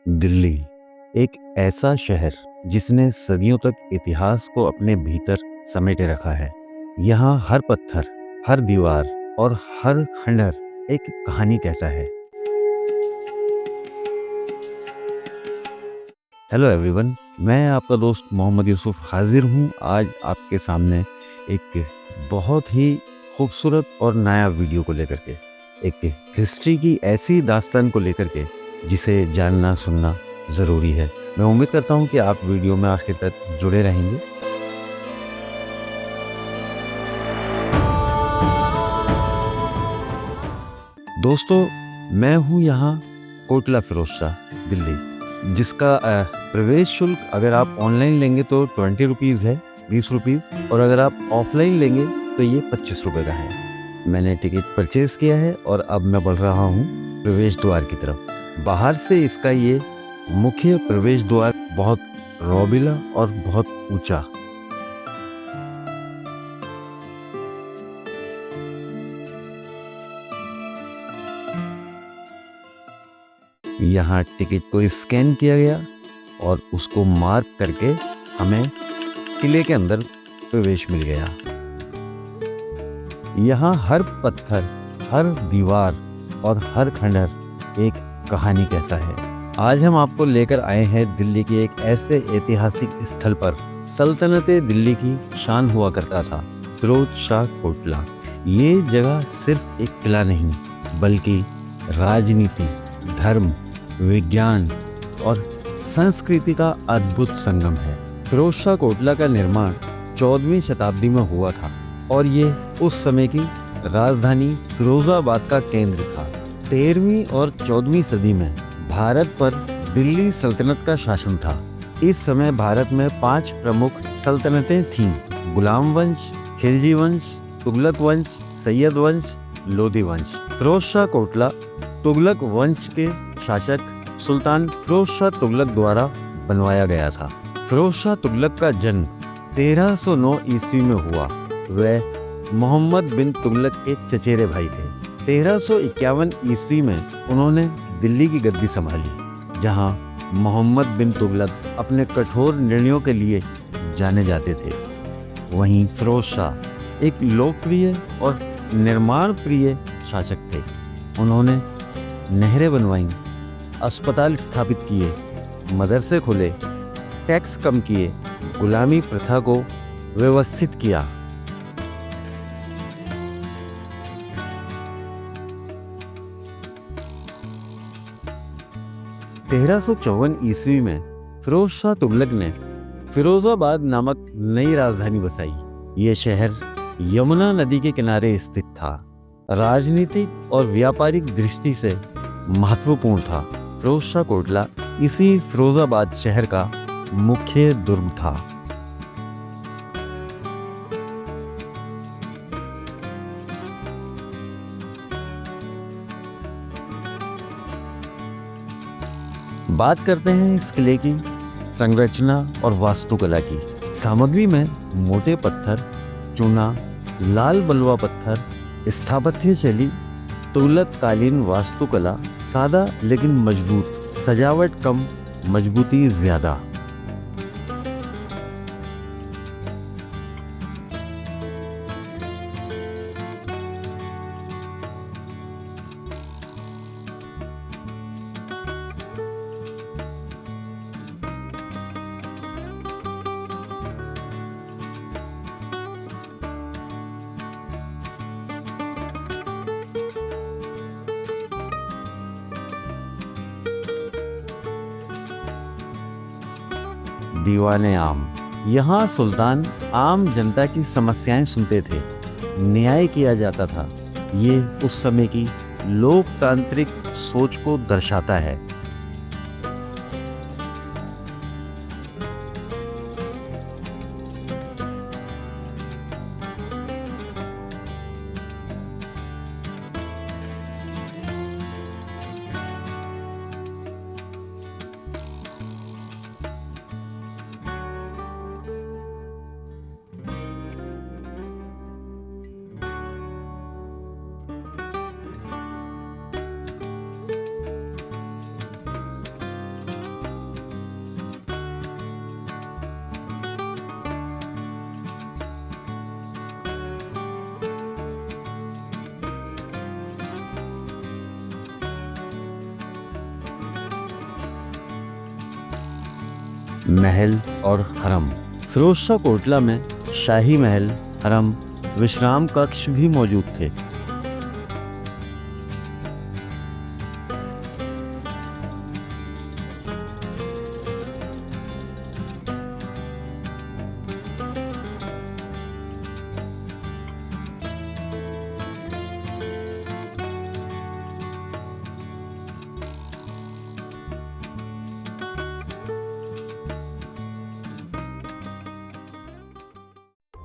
दिल्ली एक ऐसा शहर जिसने सदियों तक इतिहास को अपने भीतर समेटे रखा है। यहाँ हर पत्थर, हर दीवार और हर खंडहर एक कहानी कहता है। हेलो एवरीवन, मैं आपका दोस्त मोहम्मद यूसुफ हाजिर हूँ आज आपके सामने एक बहुत ही खूबसूरत और नया वीडियो को लेकर के, एक हिस्ट्री की ऐसी दास्तान को लेकर के जिसे जानना सुनना ज़रूरी है। मैं उम्मीद करता हूँ कि आप वीडियो में आखिर तक जुड़े रहेंगे। दोस्तों, मैं हूँ यहाँ कोटला फिरोज शाह दिल्ली, जिसका प्रवेश शुल्क अगर आप ऑनलाइन लेंगे तो 20 रुपीज़ है, 20 रुपीज़, और अगर आप ऑफलाइन लेंगे तो ये 25 रुपये का है। मैंने टिकट परचेज़ किया है और अब मैं बढ़ रहा हूँ प्रवेश द्वार की तरफ। बाहर से इसका ये मुख्य प्रवेश द्वार बहुत रौबीला और बहुत ऊंचा। यहाँ टिकट को स्कैन किया गया और उसको मार्क करके हमें किले के अंदर प्रवेश मिल गया। यहाँ हर पत्थर, हर दीवार और हर खंडहर एक कहानी कहता है। आज हम आपको लेकर आए हैं दिल्ली के एक ऐसे ऐतिहासिक स्थल पर सल्तनते दिल्ली की शान हुआ करता था, फिरोज शाह कोटला। ये जगह सिर्फ एक किला नहीं बल्कि राजनीति, धर्म, विज्ञान और संस्कृति का अद्भुत संगम है। फिरोज शाह कोटला का निर्माण 14वीं शताब्दी में हुआ था और ये उस समय की राजधानी फिरोजाबाद का केंद्र था। 13वीं और 14वीं सदी में भारत पर दिल्ली सल्तनत का शासन था। इस समय भारत में 5 प्रमुख सल्तनतें थीं: गुलाम वंश, खिलजी वंश, तुगलक वंश, सैयद वंश, लोधी वंश। फिरोज शाह कोटला तुगलक वंश के शासक सुल्तान फिरोज शाह तुगलक द्वारा बनवाया गया था। फिरोज शाह तुगलक का जन्म 1309 ईस्वी में हुआ। वह मोहम्मद बिन तुगलक के चचेरे भाई थे। 1351 ईस्वी में उन्होंने दिल्ली की गद्दी संभाली, जहां मोहम्मद बिन तुगलक अपने कठोर निर्णयों के लिए जाने जाते थे। वहीं फिरोज शाह एक लोकप्रिय और निर्माण प्रिय शासक थे। उन्होंने नहरें बनवाईं, अस्पताल स्थापित किए, मदरसे खोले, टैक्स कम किए, गुलामी प्रथा को व्यवस्थित किया। तेरह सौ 54 ईस्वी में फिरोज शाह तुगलक ने फिरोजाबाद नामक नई राजधानी बसाई। ये शहर यमुना नदी के किनारे स्थित था। राजनीतिक और व्यापारिक दृष्टि से महत्वपूर्ण था। फिरोज शाह कोटला इसी फिरोजाबाद शहर का मुख्य दुर्ग था। बात करते हैं इस किले की संरचना और वास्तुकला की। सामग्री में मोटे पत्थर, चूना, लाल बलुआ पत्थर, स्थापत्य शैली, तुगलक कालीन वास्तुकला, सादा लेकिन मजबूत, सजावट कम, मजबूती ज्यादा। दीवाने आम। यहाँ सुल्तान आम जनता की समस्याएं सुनते थे, न्याय किया जाता था। ये उस समय की लोकतांत्रिक सोच को दर्शाता है। महल और हरम। फिरोज शाह कोटला में शाही महल, हरम, विश्राम कक्ष भी मौजूद थे।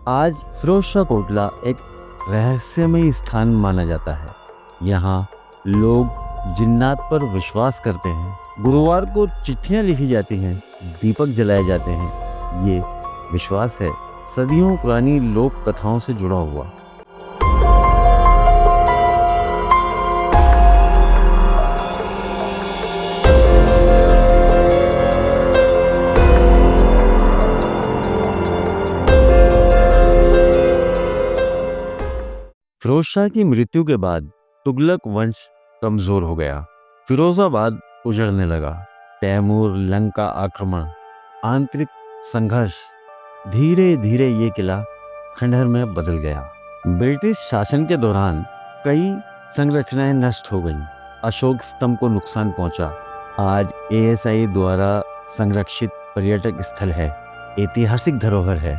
आज फिरोज शाह कोटला एक रहस्यमयी स्थान माना जाता है। यहाँ लोग जिन्नात पर विश्वास करते हैं। गुरुवार को चिट्ठियाँ लिखी जाती हैं, दीपक जलाए जाते हैं। ये विश्वास है सदियों पुरानी लोक कथाओं से जुड़ा हुआ। फिरोज शाह की मृत्यु के बाद तुगलक वंश कमजोर हो गया। फिरोजाबाद उजड़ने लगा। तैमूर, लंका आक्रमण, आंतरिक संघर्ष, धीरे धीरे ये किला खंडहर में बदल गया। ब्रिटिश शासन के दौरान कई संरचनाएं नष्ट हो गईं। अशोक स्तंभ को नुकसान पहुंचा। आज ASI द्वारा संरक्षित पर्यटक स्थल है, ऐतिहासिक धरोहर है।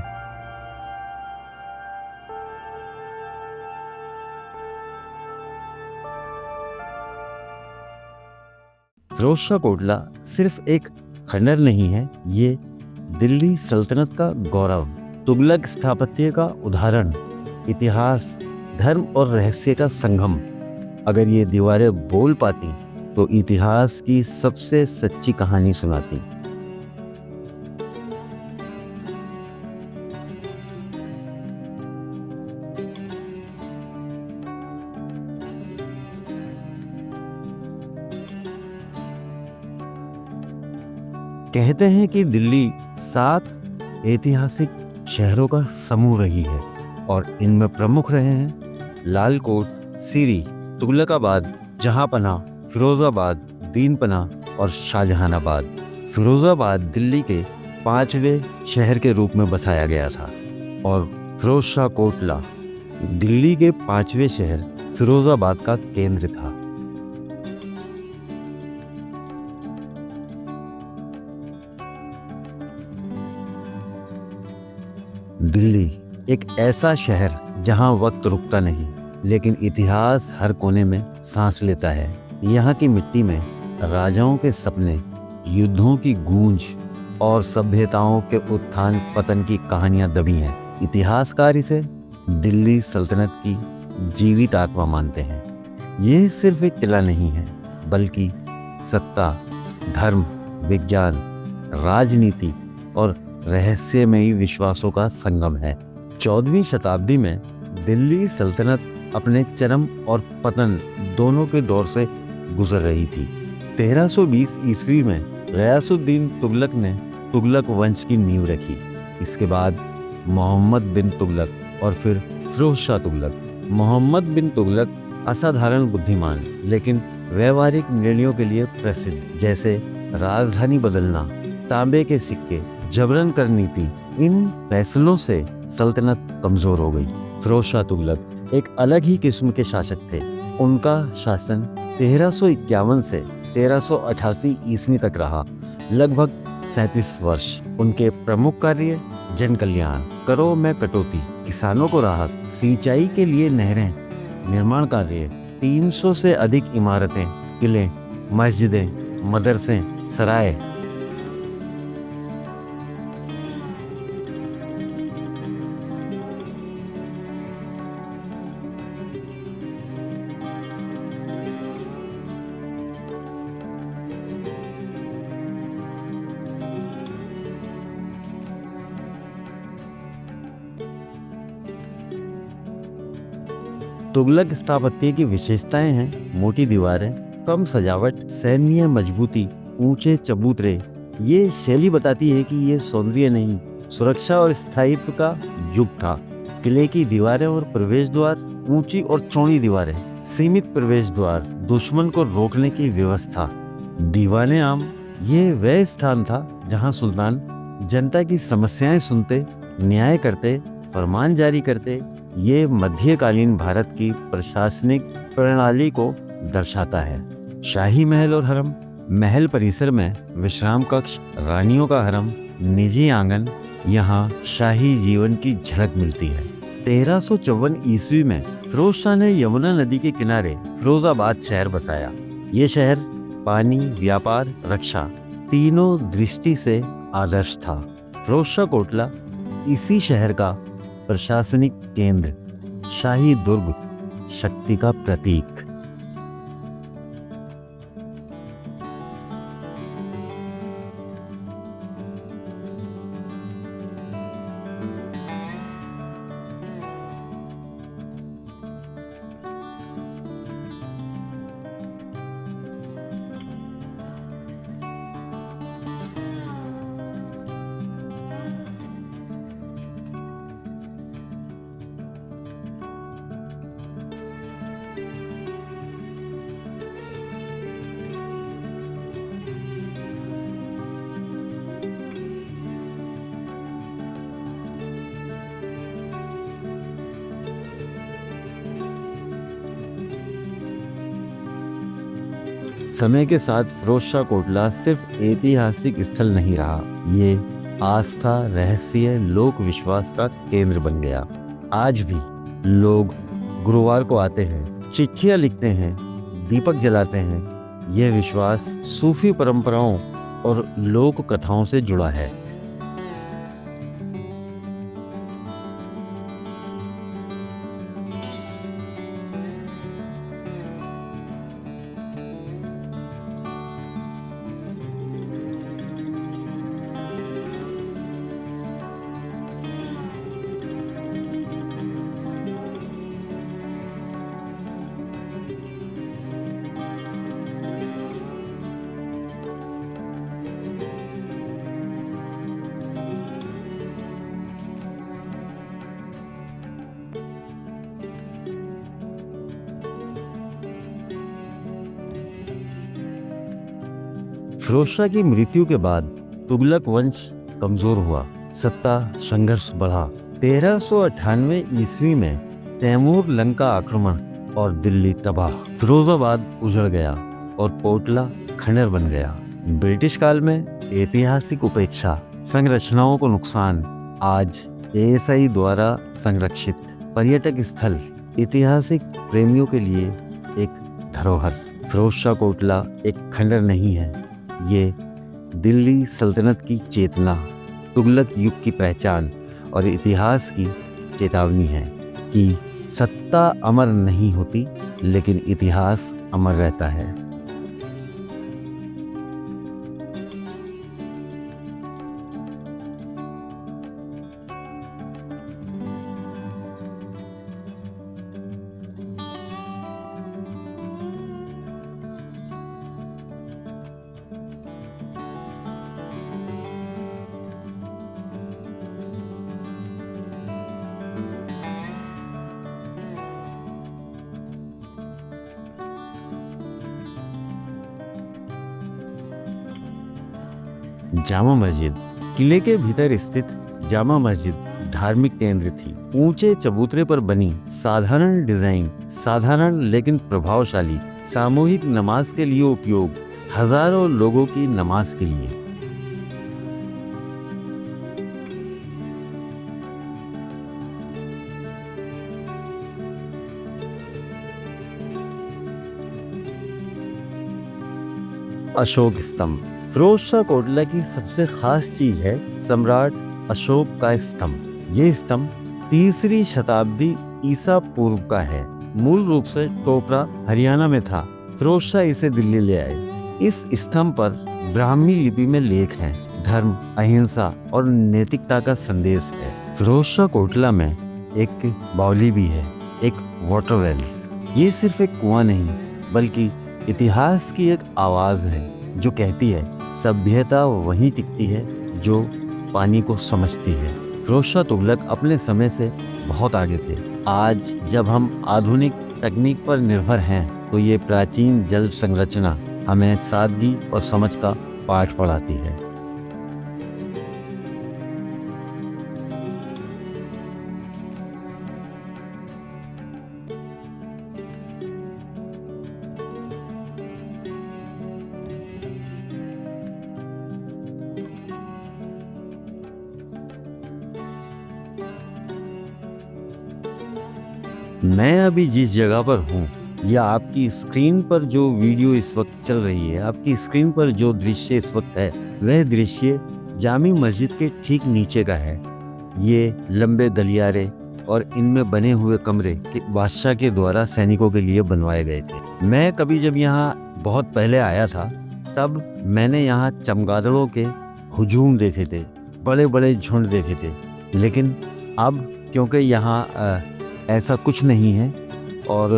फिरोज शाह कोटला सिर्फ एक खंडहर नहीं है, ये दिल्ली सल्तनत का गौरव, तुगलक स्थापत्य का उदाहरण, इतिहास, धर्म और रहस्य का संगम। अगर ये दीवारें बोल पाती तो इतिहास की सबसे सच्ची कहानी सुनाती। कहते हैं कि दिल्ली 7 ऐतिहासिक शहरों का समूह रही है और इनमें प्रमुख रहे हैं लालकोट, सीरी, तुगलकाबाद, जहांपना, फिरोजाबाद, दीनपना और शाहजहानाबाद। फिरोजाबाद दिल्ली के 5वें शहर के रूप में बसाया गया था और फिरोज शाह कोटला दिल्ली के 5वें शहर फिरोजाबाद का केंद्र था। दिल्ली एक ऐसा शहर जहां वक्त रुकता नहीं, लेकिन इतिहास हर कोने में सांस लेता है। यहाँ की मिट्टी में राजाओं के सपने, युद्धों की गूंज और सभ्यताओं के उत्थान पतन की कहानियां दबी हैं। इतिहासकार इसे दिल्ली सल्तनत की जीवित आत्मा मानते हैं। ये सिर्फ एक किला नहीं है, बल्कि सत्ता, धर्म, विज्ञान, राजनीति और रहस्यमयी विश्वासों का संगम है। 14वीं शताब्दी में दिल्ली सल्तनत अपने चरम और पतन दोनों के दौर से गुजर रही थी। 1320 ईस्वी में गयासुद्दीन तुगलक ने तुगलक वंश की नींव रखी। इसके बाद मोहम्मद बिन तुगलक और फिर फिरोज शाह तुगलक। मोहम्मद बिन तुगलक असाधारण बुद्धिमान लेकिन व्यवहारिक निर्णयों के लिए प्रसिद्ध, जैसे राजधानी बदलना, तांबे के सिक्के, जबरन कर नीति। इन फैसलों से सल्तनत कमजोर हो गई। फिरोज शाह तुगलक एक अलग ही किस्म के शासक थे। उनका शासन 1351 से 1388 ईस्वी तक रहा, लगभग 37 वर्ष। उनके प्रमुख कार्य जन कल्याण, करों में कटौती, किसानों को राहत, सिंचाई के लिए नहरें, निर्माण कार्य, 300 से अधिक इमारतें, किले, मस्जिदें, मदरसे, सराय। तुगलक स्थापत्य की विशेषताएं हैं मोटी दीवारें, कम सजावट, सैन्य मजबूती, ऊंचे चबूतरे। ये शैली बताती है कि ये सौंदर्य नहीं, सुरक्षा और स्थायित्व का युग था। किले की दीवारें और प्रवेश द्वार, ऊंची और चौड़ी दीवारें, सीमित प्रवेश द्वार, दुश्मन को रोकने की व्यवस्था। दीवाने आम, ये वह स्थान था जहां सुल्तान जनता की समस्याएं सुनते, न्याय करते, फरमान जारी करते। ये मध्यकालीन भारत की प्रशासनिक प्रणाली को दर्शाता है। शाही महल और हरम। महल परिसर में विश्राम कक्ष, रानियों का हरम, निजी आंगन, यहाँ शाही जीवन की झलक मिलती है। 1354 ईस्वी में फिरोज शाह ने यमुना नदी के किनारे फिरोजाबाद शहर बसाया। ये शहर पानी, व्यापार, रक्षा तीनों दृष्टि से आदर्श था। फिरोज शाह कोटला इसी शहर का प्रशासनिक केंद्र, शाही दुर्ग, शक्ति का प्रतीक। समय के साथ फिरोज शाह कोटला सिर्फ ऐतिहासिक स्थल नहीं रहा, ये आस्था, रहस्य, लोक विश्वास का केंद्र बन गया। आज भी लोग गुरुवार को आते हैं, चिट्ठियां लिखते हैं, दीपक जलाते हैं। यह विश्वास सूफी परंपराओं और लोक कथाओं से जुड़ा है। फिरोज शाह की मृत्यु के बाद तुगलक वंश कमजोर हुआ, सत्ता संघर्ष बढ़ा। 1398 ईस्वी में तैमूर लंका आक्रमण और दिल्ली तबाह। फिरोजाबाद उजड़ गया और कोटला खंडर बन गया। ब्रिटिश काल में ऐतिहासिक उपेक्षा, संरचनाओं को नुकसान। आज ASI द्वारा संरक्षित पर्यटक स्थल, ऐतिहासिक प्रेमियों के लिए एक धरोहर। फिरोज शाह कोटला एक खंडर नहीं है, ये दिल्ली सल्तनत की चेतना, तुगलक युग की पहचान और इतिहास की चेतावनी है कि सत्ता अमर नहीं होती, लेकिन इतिहास अमर रहता है। जामा मस्जिद। किले के भीतर स्थित जामा मस्जिद धार्मिक केंद्र थी। ऊंचे चबूतरे पर बनी, साधारण डिजाइन, साधारण लेकिन प्रभावशाली। सामूहिक नमाज के लिए उपयोग, हजारों लोगों की नमाज के लिए। अशोक स्तंभ। फिरोज शाह कोटला की सबसे खास चीज है सम्राट अशोक का स्तंभ। ये स्तंभ 3री शताब्दी ईसा पूर्व का है। मूल रूप से टोपरा, हरियाणा में था। फिरोज शाह इसे दिल्ली ले आए। इस स्तंभ पर ब्राह्मी लिपि में लेख हैं। धर्म, अहिंसा और नैतिकता का संदेश है। फिरोज शाह कोटला में एक बावली भी है, एक वाटर वेल। ये सिर्फ एक कुआं नहीं, बल्कि इतिहास की एक आवाज है जो कहती है सभ्यता वहीं टिकती है जो पानी को समझती है। फिरोज शाह तुगलक अपने समय से बहुत आगे थे। आज जब हम आधुनिक तकनीक पर निर्भर हैं, तो ये प्राचीन जल संरचना हमें सादगी और समझ का पाठ पढ़ाती है। मैं अभी जिस जगह पर हूँ या आपकी स्क्रीन पर जो वीडियो इस वक्त चल रही है, आपकी स्क्रीन पर जो दृश्य इस वक्त है, वह दृश्य जामी मस्जिद के ठीक नीचे का है। ये लंबे गलियारे और इनमें बने हुए कमरे बादशाह के द्वारा सैनिकों के लिए बनवाए गए थे। मैं कभी जब यहाँ बहुत पहले आया था, तब मैंने यहाँ चमगादड़ों के हुजूम देखे थे, बड़े बड़े झुंड देखे थे। लेकिन अब क्योंकि यहाँ ऐसा कुछ नहीं है और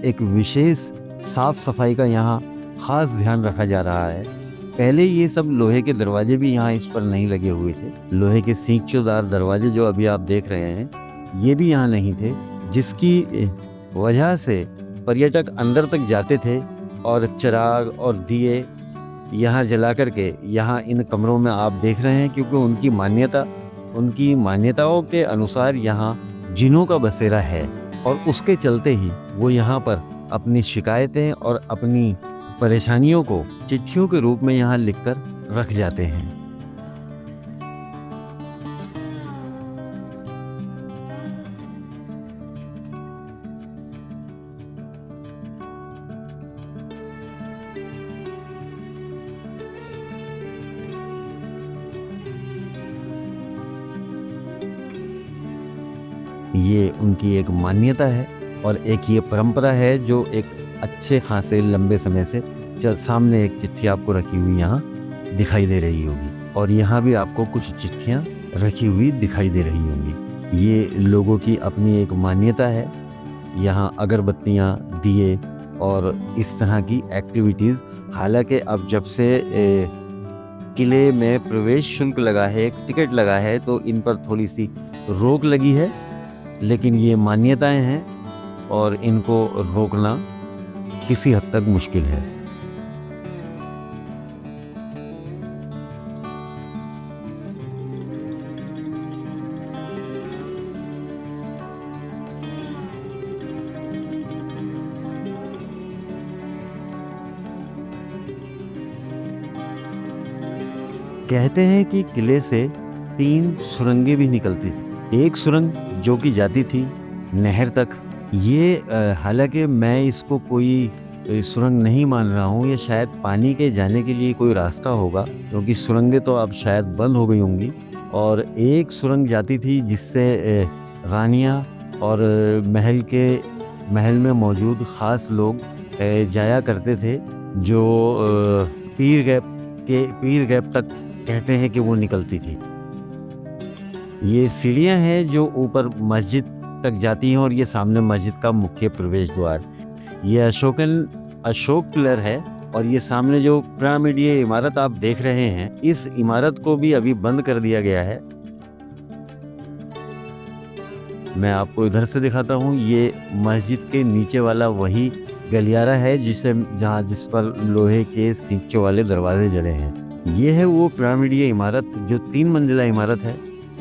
एक विशेष साफ सफाई का यहाँ खास ध्यान रखा जा रहा है। पहले ये सब लोहे के दरवाजे भी यहाँ इस पर नहीं लगे हुए थे। लोहे के सींचोदार दरवाजे जो अभी आप देख रहे हैं, ये भी यहाँ नहीं थे, जिसकी वजह से पर्यटक अंदर तक जाते थे और चिराग और दिए यहाँ जला करके यहाँ इन कमरों में आप देख रहे हैं, क्योंकि उनकी मान्यताओं के अनुसार यहाँ जिनों का बसेरा है और उसके चलते ही वो यहाँ पर अपनी शिकायतें और अपनी परेशानियों को चिट्ठियों के रूप में यहाँ लिखकर रख जाते हैं। ये उनकी एक मान्यता है और एक ये परंपरा है जो एक अच्छे खासे लंबे समय से सामने एक चिट्ठी आपको रखी हुई यहाँ दिखाई दे रही होगी और यहाँ भी आपको कुछ चिट्ठियाँ रखी हुई दिखाई दे रही होंगी। ये लोगों की अपनी एक मान्यता है। यहाँ अगरबत्तियाँ, दिए और इस तरह की एक्टिविटीज़, हालांकि अब जब से किले में प्रवेश शुल्क लगा है, एक टिकट लगा है, तो इन पर थोड़ी सी रोक लगी है, लेकिन ये मान्यताएं हैं और इनको रोकना किसी हद तक मुश्किल है। कहते हैं कि किले से 3 सुरंगें भी निकलती थी। एक सुरंग जो कि जाती थी नहर तक। ये हालांकि मैं इसको कोई सुरंग नहीं मान रहा हूँ, ये शायद पानी के जाने के लिए कोई रास्ता होगा, क्योंकि सुरंगें तो अब शायद बंद हो गई होंगी। और एक सुरंग जाती थी जिससे रानियाँ और महल में मौजूद ख़ास लोग जाया करते थे, जो पीर गैप तक कहते हैं कि वो निकलती थी। ये सीढ़ियाँ हैं जो ऊपर मस्जिद तक जाती हैं और ये सामने मस्जिद का मुख्य प्रवेश द्वार। ये अशोक पिलर है और ये सामने जो पिरामिडीय इमारत आप देख रहे हैं, इस इमारत को भी अभी बंद कर दिया गया है। मैं आपको इधर से दिखाता हूँ। ये मस्जिद के नीचे वाला वही गलियारा है जिस पर लोहे के सींचों वाले दरवाजे जड़े हैं। ये है वो पिरामिडीय इमारत जो 3 मंजिला इमारत है।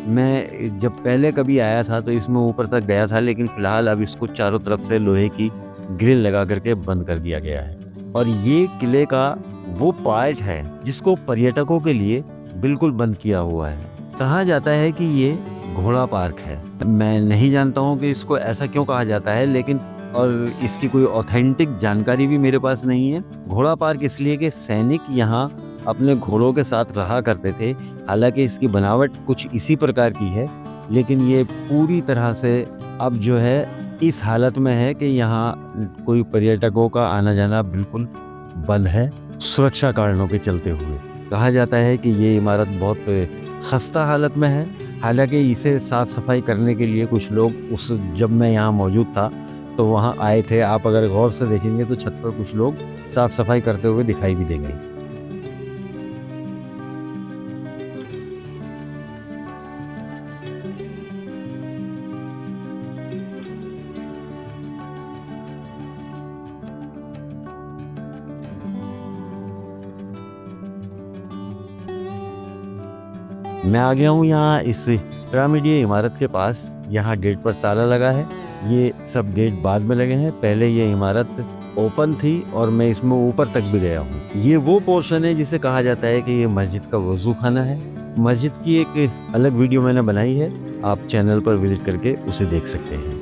मैं जब पहले कभी आया था तो इसमें ऊपर तक गया था, लेकिन फिलहाल अब इसको चारों तरफ से लोहे की ग्रिल लगा करके बंद कर दिया गया है। और ये किले का वो पार्ट है जिसको पर्यटकों के लिए बिल्कुल बंद किया हुआ है। कहा जाता है कि ये घोड़ा पार्क है। मैं नहीं जानता हूँ कि इसको ऐसा क्यों कहा जाता है, लेकिन और इसकी कोई ऑथेंटिक जानकारी भी मेरे पास नहीं है। घोड़ा पार्क इसलिए कि सैनिक यहाँ अपने घोड़ों के साथ रहा करते थे। हालांकि इसकी बनावट कुछ इसी प्रकार की है, लेकिन ये पूरी तरह से अब जो है इस हालत में है कि यहाँ कोई पर्यटकों का आना जाना बिल्कुल बंद है, सुरक्षा कारणों के चलते हुए। कहा जाता है कि ये इमारत बहुत खस्ता हालत में है। हालांकि इसे साफ़ सफाई करने के लिए कुछ लोग जब मैं यहाँ मौजूद था तो वहाँ आए थे। आप अगर गौर से देखेंगे तो छत पर कुछ लोग साफ़ सफाई करते हुए दिखाई भी देंगे। मैं आ गया हूँ यहाँ इस पिरामिडीय इमारत के पास। यहाँ गेट पर ताला लगा है। ये सब गेट बाद में लगे हैं। पहले ये इमारत ओपन थी और मैं इसमें ऊपर तक भी गया हूँ। ये वो पोर्शन है जिसे कहा जाता है कि ये मस्जिद का वजू खाना है। मस्जिद की एक अलग वीडियो मैंने बनाई है, आप चैनल पर विजिट करके उसे देख सकते हैं।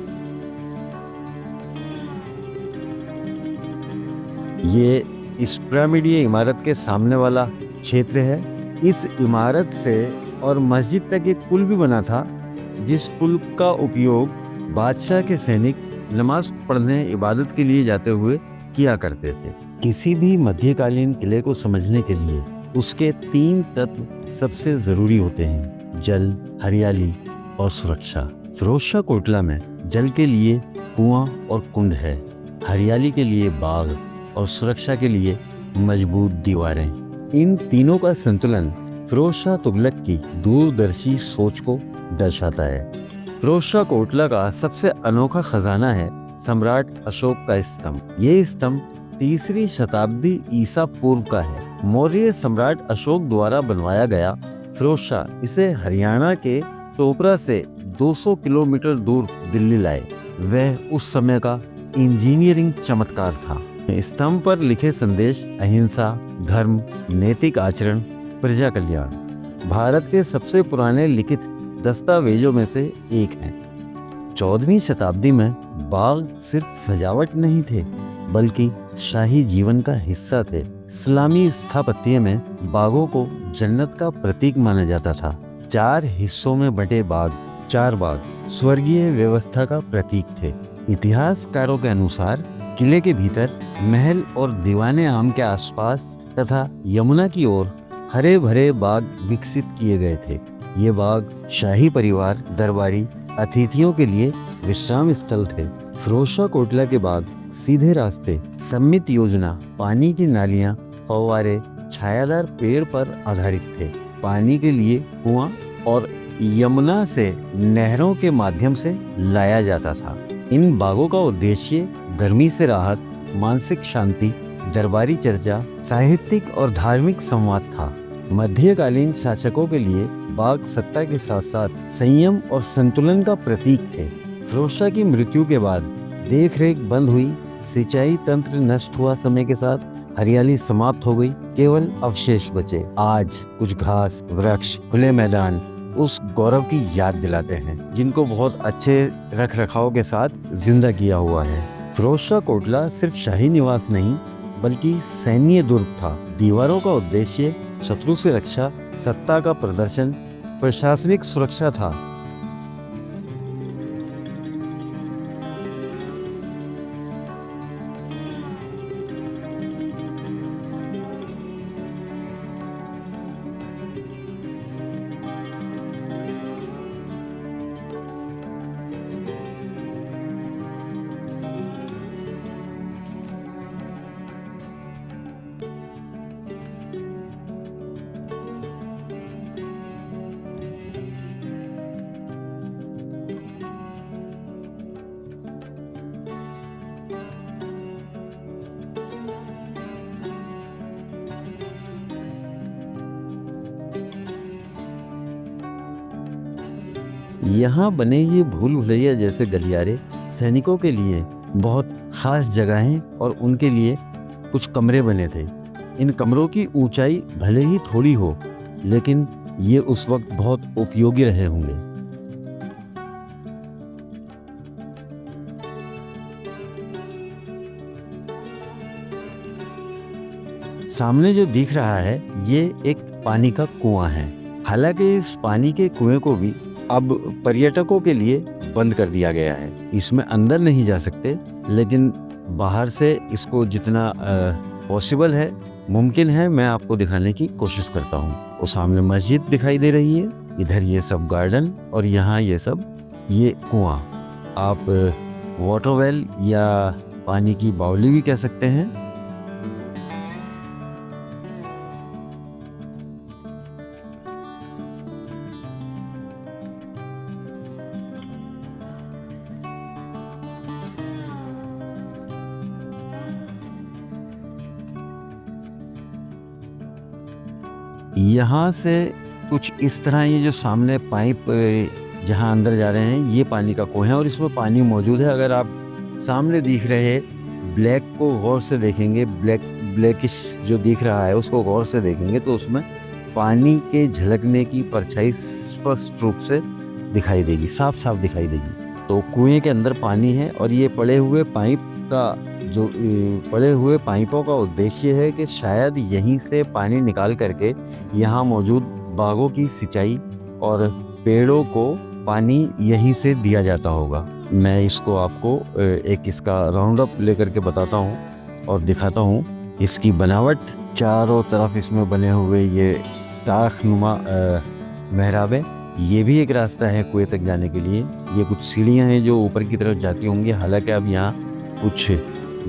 ये इस पिरामिडीय इमारत के सामने वाला क्षेत्र है। इस इमारत से और मस्जिद तक एक पुल भी बना था, जिस पुल का उपयोग बादशाह के सैनिक नमाज पढ़ने इबादत के लिए जाते हुए किया करते थे। किसी भी मध्यकालीन किले को समझने के लिए उसके 3 तत्व सबसे जरूरी होते हैं: जल, हरियाली और सुरक्षा। फिरोजशाह कोटला में जल के लिए कुआं और कुंड है, हरियाली के लिए बाग और सुरक्षा के लिए मजबूत दीवारें। इन तीनों का संतुलन फिरोजशाह तुगलक की दूरदर्शी सोच को दर्शाता है। फिरोजशाह कोटला का सबसे अनोखा खजाना है सम्राट अशोक का स्तंभ। ये स्तंभ 3री शताब्दी ईसा पूर्व का है। मौर्य सम्राट अशोक द्वारा बनवाया गया। फिरोजशाह इसे हरियाणा के टोपरा से 200 किलोमीटर दूर दिल्ली लाए। वह उस समय का इंजीनियरिंग चमत्कार था। स्तंभ पर लिखे संदेश अहिंसा, धर्म, नैतिक आचरण, प्रजा कल्याण भारत के सबसे पुराने लिखित दस्तावेजों में से एक हैं। 14वीं शताब्दी में बाग सिर्फ सजावट नहीं थे, बल्कि शाही जीवन का हिस्सा थे। इस्लामी स्थापत्य में बागों को जन्नत का प्रतीक माना जाता था। 4 हिस्सों में बंटे बाग, 4 बाग स्वर्गीय व्यवस्था का प्रतीक थे। इतिहासकारों के अनुसार किले के भीतर महल और दीवाने आम के आसपास तथा यमुना की ओर हरे भरे बाग विकसित किए गए थे। ये बाग शाही परिवार, दरबारी, अतिथियों के लिए विश्राम स्थल थे। फिरोजशाह कोटला के बाग सीधे रास्ते, सम्मित योजना, पानी की नालियां, फव्वारे, छायादार पेड़ पर आधारित थे। पानी के लिए कुआं और यमुना से नहरों के माध्यम से लाया जाता था। इन बागों का उद्देश्य गर्मी से राहत, मानसिक शांति, दरबारी चर्चा, साहित्यिक और धार्मिक संवाद था। मध्यकालीन शासकों के लिए बाग सत्ता के साथ साथ संयम और संतुलन का प्रतीक थे। फिरोजशाह की मृत्यु के बाद देखरेख बंद हुई, सिंचाई तंत्र नष्ट हुआ, समय के साथ हरियाली समाप्त हो गई, केवल अवशेष बचे। आज कुछ घास, वृक्ष, खुले मैदान उस गौरव की याद दिलाते हैं, जिनको बहुत अच्छे रख रखाव के साथ जिंदा किया हुआ है। फिरोजशाह कोटला सिर्फ शाही निवास नहीं, बल्कि सैन्य दुर्ग था। दीवारों का उद्देश्य शत्रु से रक्षा, सत्ता का प्रदर्शन, प्रशासनिक सुरक्षा था। यहाँ बने ये भूल भुलैया जैसे गलियारे सैनिकों के लिए बहुत खास जगहें और उनके लिए कुछ कमरे बने थे। इन कमरों की ऊंचाई भले ही थोड़ी हो, लेकिन ये उस वक्त बहुत उपयोगी रहे होंगे। सामने जो दिख रहा है ये एक पानी का कुआं है। हालांकि इस पानी के कुएं को भी अब पर्यटकों के लिए बंद कर दिया गया है। इसमें अंदर नहीं जा सकते, लेकिन बाहर से इसको जितना पॉसिबल है, मुमकिन है, मैं आपको दिखाने की कोशिश करता हूँ। वो सामने मस्जिद दिखाई दे रही है, इधर ये सब गार्डन और यहाँ ये कुआं। आप वाटर वेल या पानी की बावली भी कह सकते हैं। यहाँ से कुछ इस तरह ये जो सामने पाइप जहाँ अंदर जा रहे हैं, ये पानी का कुआं है और इसमें पानी मौजूद है। अगर आप सामने दिख रहे ब्लैक को गौर से देखेंगे, ब्लैकिश जो दिख रहा है उसको गौर से देखेंगे तो उसमें पानी के झलकने की परछाई स्पष्ट रूप से दिखाई देगी, साफ साफ दिखाई देगी। तो कुएं के अंदर पानी है और ये पड़े हुए पाइप का जो पड़े हुए पाइपों का उद्देश्य है कि शायद यहीं से पानी निकाल करके यहाँ मौजूद बागों की सिंचाई और पेड़ों को पानी यहीं से दिया जाता होगा। मैं इसको आपको एक इसका राउंड अप लेकर के बताता हूँ और दिखाता हूँ इसकी बनावट। चारों तरफ इसमें बने हुए ये टाखनुमा मेहराबें, ये भी एक रास्ता है कुएं तक जाने के लिए। ये कुछ सीढ़ियाँ हैं जो ऊपर की तरफ जाती होंगी, हालांकि अब यहाँ कुछ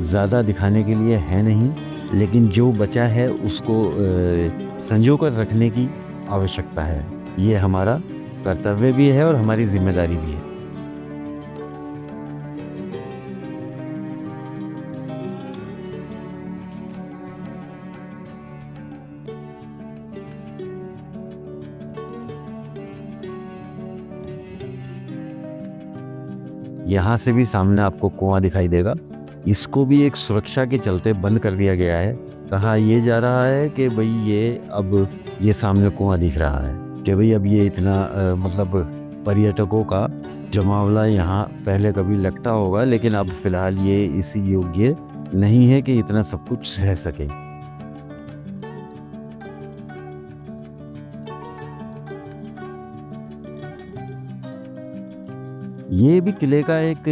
ज़्यादा दिखाने के लिए है नहीं, लेकिन जो बचा है उसको संजो कर रखने की आवश्यकता है। ये हमारा कर्तव्य भी है और हमारी जिम्मेदारी भी है। यहाँ से भी सामने आपको कुआं दिखाई देगा। इसको भी एक सुरक्षा के चलते बंद कर दिया गया है। कहा ये जा रहा है कि भाई ये सामने कुआं दिख रहा है कि भाई अब ये इतना मतलब पर्यटकों का जमावड़ा यहाँ पहले कभी लगता होगा, लेकिन अब फिलहाल ये इस योग्य नहीं है कि इतना सब कुछ सह सके। ये भी किले का एक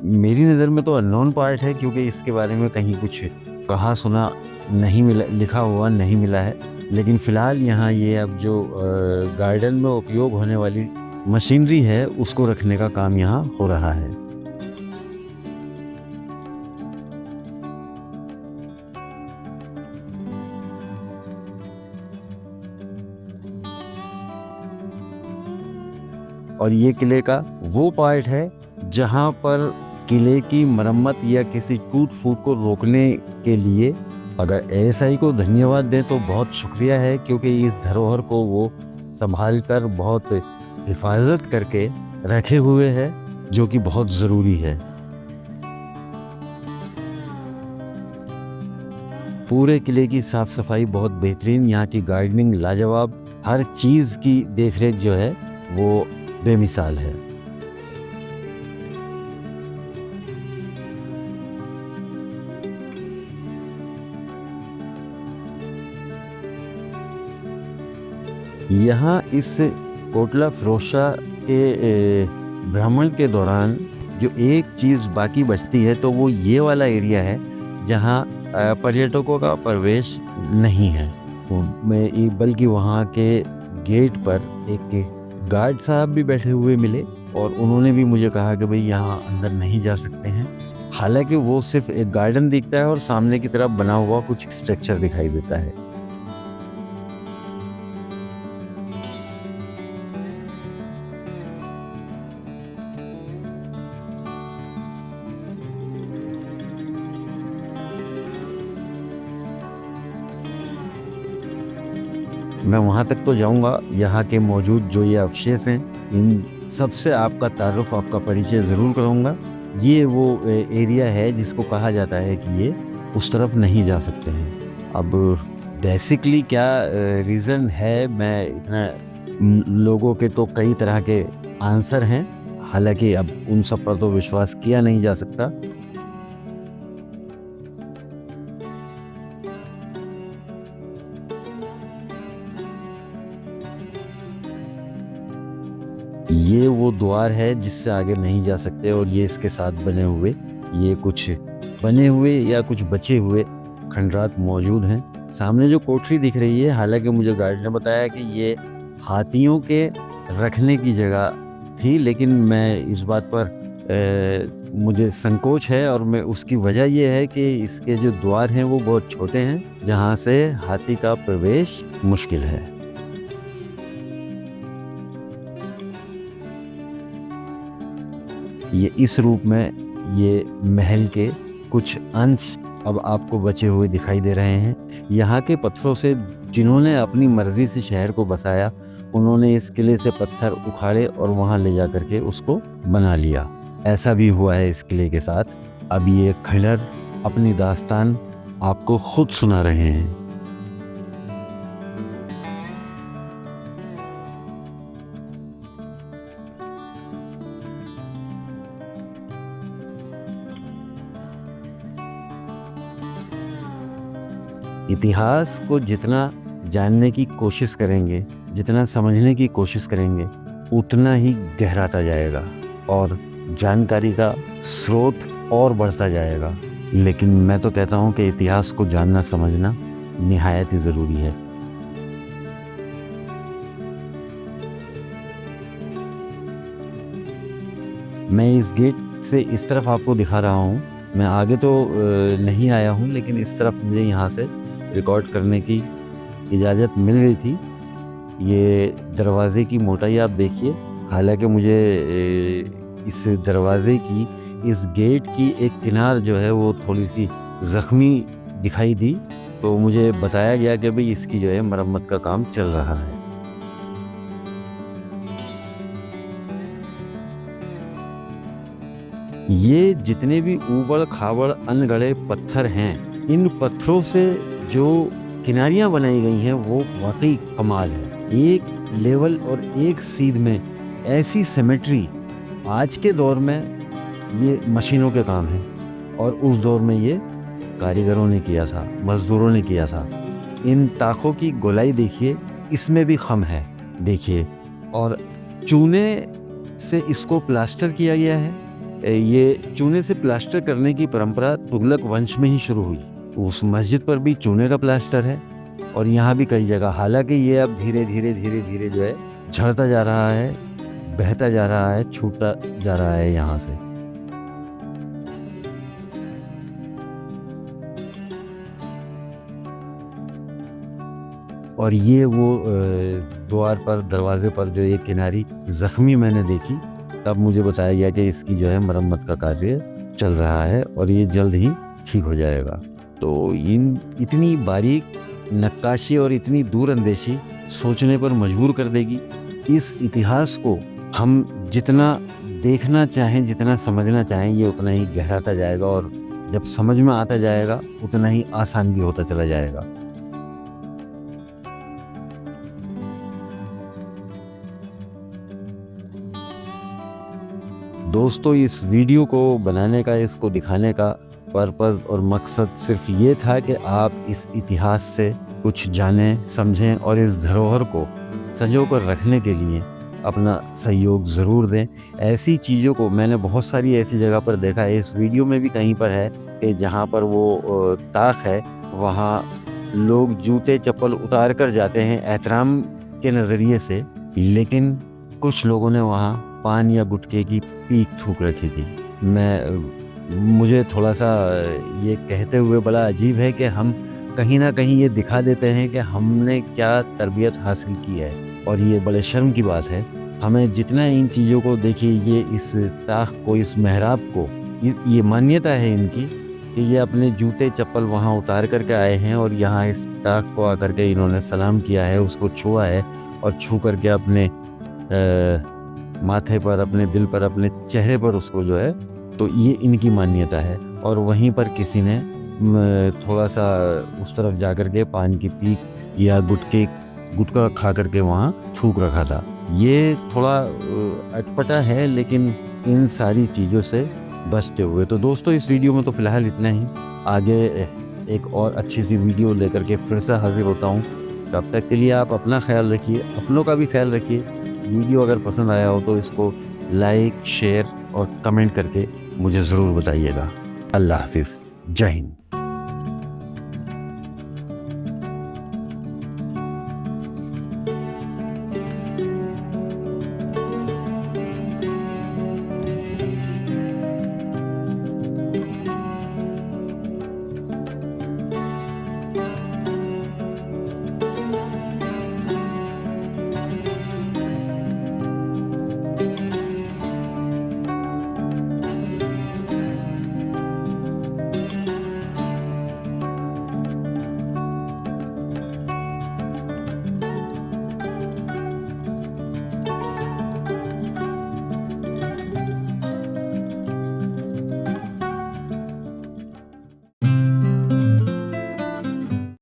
मेरी नज़र में तो अननोन पार्ट है, क्योंकि इसके बारे में कहीं कुछ कहा सुना नहीं मिला, लिखा हुआ नहीं मिला है। लेकिन फ़िलहाल यहाँ ये अब जो गार्डन में उपयोग होने वाली मशीनरी है उसको रखने का काम यहाँ हो रहा है। और ये किले का वो पार्ट है जहाँ पर किले की मरम्मत या किसी टूट फूट को रोकने के लिए, अगर एएसआई को धन्यवाद दें तो बहुत शुक्रिया है, क्योंकि इस धरोहर को वो संभाल कर बहुत हिफाजत करके रखे हुए है, जो कि बहुत ज़रूरी है। पूरे किले की साफ सफाई बहुत बेहतरीन, यहाँ की गार्डनिंग लाजवाब, हर चीज़ की देखरेख जो है वो बेमिसाल है। यहाँ इस कोटला फिरोजशाह के भ्रमण के दौरान जो एक चीज़ बाकी बचती है तो वो ये वाला एरिया है जहाँ पर्यटकों का प्रवेश नहीं है। बल्कि वहाँ के गेट पर एक गार्ड साहब भी बैठे हुए मिले और उन्होंने भी मुझे कहा कि भाई यहाँ अंदर नहीं जा सकते हैं। हालांकि वो सिर्फ एक गार्डन दिखता है और सामने की तरफ बना हुआ कुछ स्ट्रक्चर दिखाई देता है। मैं वहाँ तक तो जाऊँगा, यहाँ के मौजूद जो ये अवशेष हैं इन सब से आपका तारुफ, आपका परिचय ज़रूर कराऊँगा। ये वो एरिया है जिसको कहा जाता है कि ये उस तरफ नहीं जा सकते हैं। अब बेसिकली क्या रीज़न है, मैं इतना लोगों के तो कई तरह के आंसर हैं, हालांकि अब उन सब पर तो विश्वास किया नहीं जा सकता। ये वो द्वार है जिससे आगे नहीं जा सकते और ये इसके साथ बने हुए ये कुछ बने हुए या कुछ बचे हुए खंडरात मौजूद हैं। सामने जो कोठरी दिख रही है, हालांकि मुझे गाइड ने बताया कि ये हाथियों के रखने की जगह थी, लेकिन मैं इस बात पर मुझे संकोच है और मैं उसकी वजह ये है कि इसके जो द्वार हैं वो बहुत छोटे हैं, जहाँ से हाथी का प्रवेश मुश्किल है। ये इस रूप में ये महल के कुछ अंश अब आपको बचे हुए दिखाई दे रहे हैं। यहाँ के पत्थरों से जिन्होंने अपनी मर्जी से शहर को बसाया, उन्होंने इस किले से पत्थर उखाड़े और वहाँ ले जा करके उसको बना लिया। ऐसा भी हुआ है इस किले के साथ। अब ये खंडहर अपनी दास्तान आपको खुद सुना रहे हैं। इतिहास को जितना जानने की कोशिश करेंगे, जितना समझने की कोशिश करेंगे, उतना ही गहराता जाएगा और जानकारी का स्रोत और बढ़ता जाएगा। लेकिन मैं तो कहता हूँ कि इतिहास को जानना समझना निहायत ही ज़रूरी है। मैं इस गेट से इस तरफ आपको दिखा रहा हूँ। मैं आगे तो नहीं आया हूँ, लेकिन इस तरफ मुझे यहाँ से रिकॉर्ड करने की इजाज़त मिल गई थी। ये दरवाज़े की मोटाई आप देखिए। हालांकि मुझे इस दरवाज़े की, इस गेट की एक किनार जो है वो थोड़ी सी ज़ख्मी दिखाई दी, तो मुझे बताया गया कि भाई इसकी जो है मरम्मत का काम चल रहा है। ये जितने भी ऊबड़ खाबड़ अनगढ़े पत्थर हैं, इन पत्थरों से जो किनारियाँ बनाई गई हैं वो वाकई कमाल है। एक लेवल और एक सीध में ऐसी सिमेट्री आज के दौर में ये मशीनों के काम है, और उस दौर में ये कारीगरों ने किया था, मजदूरों ने किया था। इन ताकों की गोलाई देखिए, इसमें भी खम है देखिए, और चूने से इसको प्लास्टर किया गया है। ये चूने से प्लास्टर करने की परंपरा तुगलक वंश में ही शुरू हुई। उस मस्जिद पर भी चूने का प्लास्टर है और यहाँ भी कई जगह। हालांकि ये अब धीरे धीरे जो है झड़ता जा रहा है, बहता जा रहा है, छूटता जा रहा है यहाँ से। और ये वो द्वार पर, दरवाजे पर जो ये किनारी ज़ख्मी मैंने देखी, तब मुझे बताया गया कि इसकी जो है मरम्मत का कार्य चल रहा है और ये जल्द ही ठीक हो जाएगा। तो इतनी बारीक नक्काशी और इतनी दूरअंदेशी सोचने पर मजबूर कर देगी। इस इतिहास को हम जितना देखना चाहें, जितना समझना चाहें, ये उतना ही गहराता जाएगा, और जब समझ में आता जाएगा उतना ही आसान भी होता चला जाएगा। दोस्तों, इस वीडियो को बनाने का, इसको दिखाने का पर्पज़ और मकसद सिर्फ ये था कि आप इस इतिहास से कुछ जानें, समझें और इस धरोहर को संजो कर रखने के लिए अपना सहयोग ज़रूर दें। ऐसी चीज़ों को मैंने बहुत सारी ऐसी जगह पर देखा है, इस वीडियो में भी कहीं पर है कि जहाँ पर वो ताक है, वहाँ लोग जूते चप्पल उतार कर जाते हैं एहतराम के नज़रिए से, लेकिन कुछ लोगों ने वहाँ पान या गुटखे की पीक थूक रखी थी। मुझे थोड़ा सा ये कहते हुए बड़ा अजीब है कि हम कहीं ना कहीं ये दिखा देते हैं कि हमने क्या तरबियत हासिल की है, और ये बड़े शर्म की बात है। हमें जितना इन चीज़ों को देखिए, ये इस ताख को, इस मेहराब को, ये मान्यता है इनकी कि ये अपने जूते चप्पल वहाँ उतार करके आए हैं और यहाँ इस ताख को आकर के इन्होंने सलाम किया है, उसको छुआ है, और छू करके अपने माथे पर, अपने दिल पर, अपने चेहरे पर उसको जो है, तो ये इनकी मान्यता है। और वहीं पर किसी ने थोड़ा सा उस तरफ जाकर के पान की पीक या गुटखा खा करके वहाँ थूक रखा था। ये थोड़ा अटपटा है, लेकिन इन सारी चीज़ों से बचते हुए। तो दोस्तों, इस वीडियो में तो फ़िलहाल इतना ही। आगे एक और अच्छी सी वीडियो लेकर के फिर से हाजिर होता हूँ। तब तक के लिए आप अपना ख्याल रखिए, अपनों का भी ख्याल रखिए। वीडियो अगर पसंद आया हो तो इसको लाइक, शेयर और कमेंट करके मुझे ज़रूर बताइएगा। अल्लाह हाफिज़, जय हिंद।